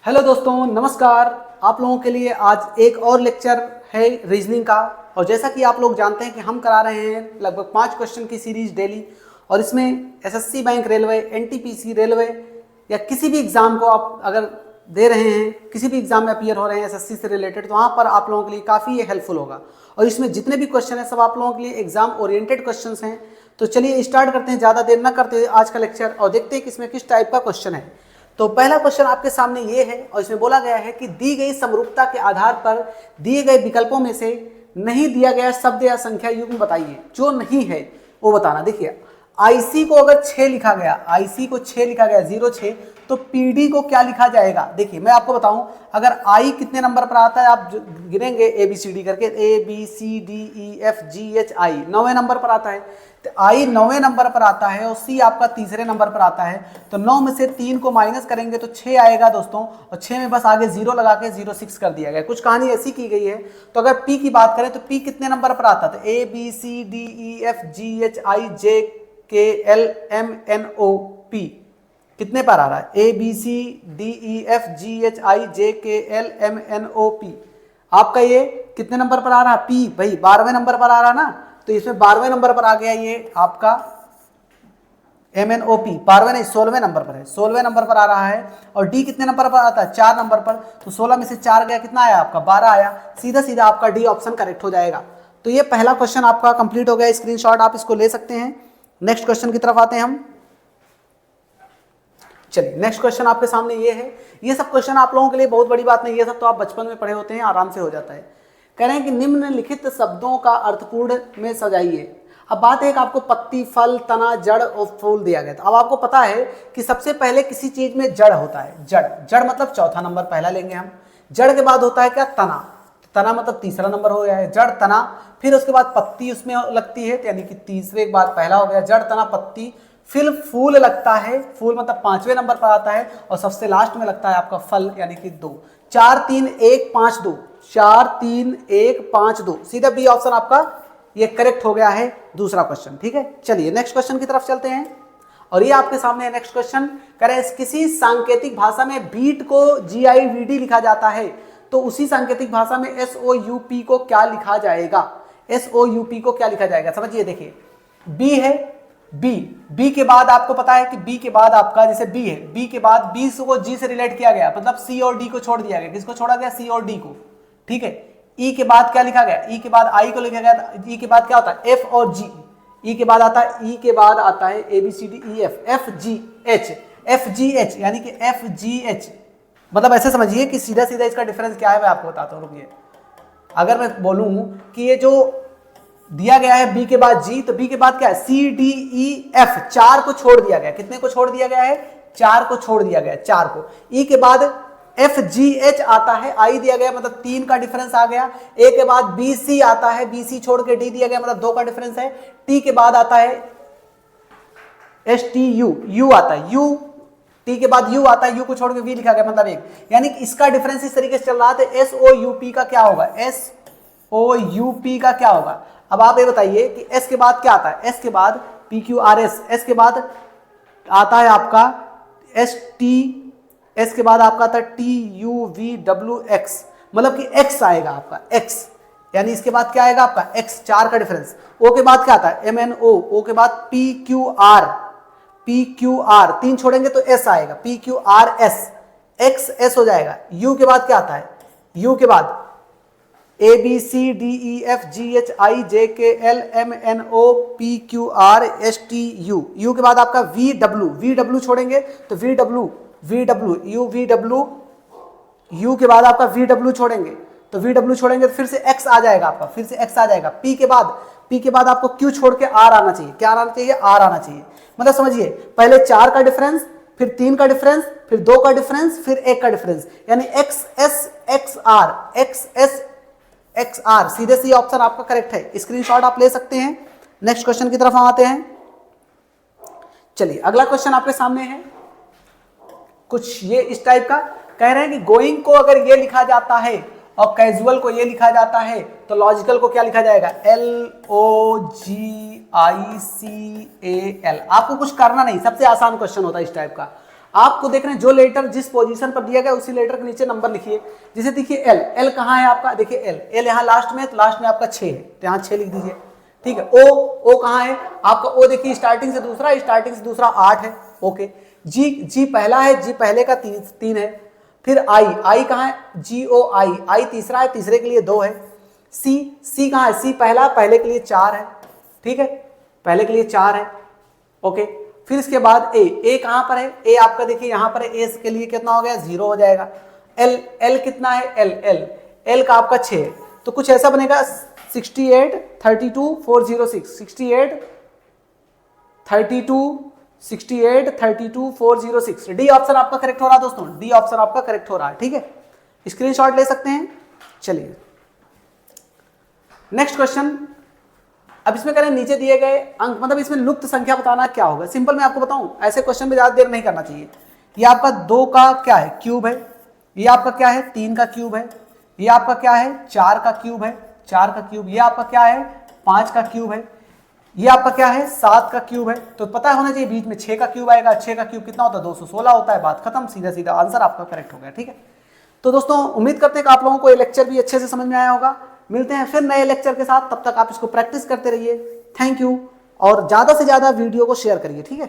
Hello दोस्तों, नमस्कार। आप लोगों के लिए आज एक और लेक्चर है रीजनिंग का। और जैसा कि आप लोग जानते हैं कि हम करा रहे हैं लगभग 5 क्वेश्चन की सीरीज डेली। और इसमें SSC bank railway, NTPC railway या किसी भी एग्ज़ाम को आप अगर दे रहे हैं, किसी भी एग्ज़ाम में अपीयर हो रहे हैं एसएससी से रिलेटेड, तो वहाँ पर आप लोगों के लिए काफ़ी ये हेल्पफुल होगा। और इसमें जितने भी क्वेश्चन हैं सब आप लोगों के लिए एग्जाम ओरिएंटेड क्वेश्चन हैं। तो चलिए स्टार्ट करते हैं, ज़्यादा देर ना करते हुए आज का लेक्चर, और देखते हैं कि इसमें किस टाइप का क्वेश्चन है। तो पहला क्वेश्चन आपके सामने ये है और इसमें बोला गया है कि दी गई समरूपता के आधार पर दिए गए विकल्पों में से नहीं दिया गया शब्द या संख्या युग्म बताइए। जो नहीं है वो बताना। देखिए, आईसी को अगर 6 लिखा गया, आईसी को 6 लिखा गया 06, तो पीडी को क्या लिखा जाएगा। देखिए मैं आपको बताऊं, अगर आई कितने नंबर पर आता है आप गिनेंगे ABCD करके, ABCDEFGHI 9वें नंबर पर आता है। तो आई 9वें नंबर पर आता है और सी आपका तीसरे नंबर पर आता है। तो 9 में से 3 को माइनस करेंगे तो 6 आएगा दोस्तों, और 6 में बस आगे 0 लगा के 06 कर दिया गया। कुछ कहानी ऐसी की गई है। तो अगर पी की बात करें तो पी कितने नंबर पर आता था, ABCDEFGHIJKLMNOP कितने पर आ रहा है, ABCDEFGHIJKLMNOP आपका ये कितने नंबर पर आ रहा है, पी भाई 12वें नंबर पर आ रहा ना। तो इसमें 12वें नंबर पर आ गया ये आपका MNOP, 12वें नहीं 16वें नंबर पर है, 16वें नंबर पर आ रहा है। और डी कितने नंबर पर आता है, 4 नंबर पर। तो 16 में से 4 गया, कितना आया आपका 12 आया। सीधा सीधा आपका डी ऑप्शन करेक्ट हो जाएगा। तो ये पहला क्वेश्चन आपका कंप्लीट हो गया। स्क्रीनशॉट आप इसको ले सकते हैं। नेक्स्ट क्वेश्चन की तरफ आते हैं हम। चलिए नेक्स्ट क्वेश्चन आपके सामने ये है। ये सब क्वेश्चन आप लोगों के लिए बहुत बड़ी बात नहीं, ये सब तो आप बचपन में पढ़े होते हैं, आराम से हो जाता है। कह रहे हैं कि निम्नलिखित शब्दों का अर्थपूर्ण में सजाइए। अब बात है कि आपको पत्ती, फल, तना, जड़ और फूल दिया गया था। अब आपको पता है कि सबसे पहले किसी चीज में जड़ होता है। जड़, जड़ मतलब चौथा नंबर पहला लेंगे हम। जड़ के बाद होता है क्या, तना। तना मतलब तीसरा नंबर हो गया है, जड़ तना। फिर उसके बाद पत्ती उसमें लगती है, यानी कि तीसरे के बाद पहला हो गया, जड़ तना पत्ती। फिर फूल लगता है, फूल मतलब 5वें नंबर पर आता है। और सबसे लास्ट में लगता है आपका फल, यानी कि 2। 4 3 1 5 2, 4 3 1 5 2, सीधा बी ऑप्शन आपका ये करेक्ट हो गया है, दूसरा क्वेश्चन। ठीक है, चलिए नेक्स्ट क्वेश्चन की तरफ चलते हैं। और ये आपके सामने नेक्स्ट क्वेश्चन करें, किसी सांकेतिक भाषा में बीट को GIVD लिखा जाता है, तो उसी सांकेतिक भाषा में SOUP को क्या लिखा जाएगा। SOUP को क्या लिखा जाएगा, समझिए। देखिए बी है, बी के बाद आपको पता है कि बी के बाद आपका जैसे बी है, बी के बाद बी को जी से रिलेट किया गया, मतलब सी और डी को छोड़ दिया गया। किसको छोड़ा गया, सी और डी को। ठीक है, ई के बाद क्या लिखा गया, ई के बाद आई को लिखा गया। ई के बाद क्या होता है, एफ और जी। ई के बाद आता है, ई के बाद आता है ABCDEF, FGH, यानी कि FGH। मतलब ऐसे समझिए कि सीधा सीधा इसका डिफरेंस क्या है मैं आपको बताता हूँ, रुकिए। अगर मैं बोलूं कि ये जो दिया गया है बी के बाद जी, तो बी के बाद क्या है, CDEF, 4 को छोड़ दिया गया। कितने को छोड़ दिया गया है, 4 को छोड़ दिया गया, 4 को। ई के बाद FGH आता है, आई दिया गया मतलब 3 का डिफरेंस आ गया। ए के बाद BC आता है, BC छोड़ के डी दिया गया मतलब 2 का डिफरेंस है। टी के बाद आता है STU, यू आता है, यू। टी के बाद यू आता है, यू को छोड़ के वी लिखा गया मतलब 1। यानी कि इसका डिफरेंस इस तरीके से चल रहा है। तो SOUP का क्या होगा, SOUP का क्या होगा। अब आप ये बताइए कि एस के बाद क्या आता है, एस के बाद PQRS, एस के बाद आता है आपका ST, एस के बाद आपका आता है TUVWX, मतलब कि X आएगा आपका X, यानी इसके बाद क्या आएगा आपका X, 4 का डिफरेंस। O के बाद क्या आता है MNO, O के बाद PQR, 3 छोड़ेंगे तो S आएगा, PQRS, XS हो जाएगा। U के बाद क्या आता है, U के बाद ABCDEFGHIJKLMNOPQRSTU, यू के बाद आपका VW छोड़ेंगे तो VW, यू के बाद आपका VW छोड़ेंगे तो फिर से X आ जाएगा आपका, फिर से X आ जाएगा। P के बाद आपको Q छोड़ के R आना चाहिए। क्या आना चाहिए, R आना चाहिए। मतलब समझिए, पहले 4 का डिफरेंस, फिर 3 का डिफरेंस, फिर 2 का डिफरेंस, फिर 1 का डिफरेंस, यानी XR, सीधे सी ऑप्शन आपका करेक्ट है। स्क्रीनशॉट आप ले सकते हैं। नेक्स्ट क्वेश्चन की तरफ हम आते हैं। चलिए अगला क्वेश्चन आपके सामने है कुछ ये इस टाइप का। कह रहे हैं कि गोइंग को अगर ये लिखा जाता है और कैजुअल को ये लिखा जाता है, तो लॉजिकल को क्या लिखा जाएगा, LOGICAL। आपको कुछ करना नहीं, सबसे आसान क्वेश्चन होता है इस टाइप का। आपको देख रहे हैं जो लेटर जिस पोजीशन पर दिया गया उसी लेटर के नीचे नंबर लिखिए। जैसे देखिए एल, एल कहाँ है आपका, देखिए एल, एल यहाँ लास्ट में है, तो लास्ट में आपका 6 है, तो यहाँ 6 लिख दीजिए। ठीक है, ओ, ओ कहाँ है आपका, ओ देखिए स्टार्टिंग से दूसरा 8 है। ओके, जी, जी पहला है, जी पहले का 3 है। फिर आई, आई कहाँ है, जी ओ आई, आई तीसरा है, तीसरे के लिए 2 है। सी, सी कहाँ है, सी पहला, पहले के लिए 4 है। ठीक है, पहले के लिए 4 है। ओके, फिर इसके बाद ए, ए कहां पर है, ए आपका देखिए यहां पर है, ए के लिए कितना हो गया, 0 हो जाएगा। एल, एल कितना है, एल, एल, एल का आपका 6 है, तो कुछ ऐसा बनेगा 68 32 406, 68 32 68 32 406। डी ऑप्शन आपका करेक्ट हो रहा है दोस्तों, डी ऑप्शन आपका करेक्ट हो रहा है। ठीक है, स्क्रीनशॉट ले सकते हैं। चलिए नेक्स्ट क्वेश्चन। अब इसमें करें नीचे दिए गए अंक, मतलब इसमें लुप्त संख्या बताना क्या होगा। सिंपल मैं आपको बताऊं, ऐसे क्वेश्चन में ज्यादा देर नहीं करना चाहिए। ये आपका 2 का क्या है, क्यूब है। ये आपका क्या है, 3 का क्यूब है। ये आपका क्या है, 4 का क्यूब है, 4 का क्यूब। ये आपका क्या है, 5 का क्यूब है। ये आपका क्या है, 7 का क्यूब है। तो पता होना चाहिए बीच में 6 का क्यूब आएगा। 6 का क्यूब कितना होता है, 216 होता है। बात खत्म, सीधा सीधा आंसर आपका करेक्ट हो गया। ठीक है, तो दोस्तों उम्मीद करते हैं कि आप लोगों को ये लेक्चर भी अच्छे से समझ में आया होगा। मिलते हैं फिर नए लेक्चर के साथ, तब तक आप इसको प्रैक्टिस करते रहिए। थैंक यू, और ज़्यादा से ज़्यादा वीडियो को शेयर करिए। ठीक है।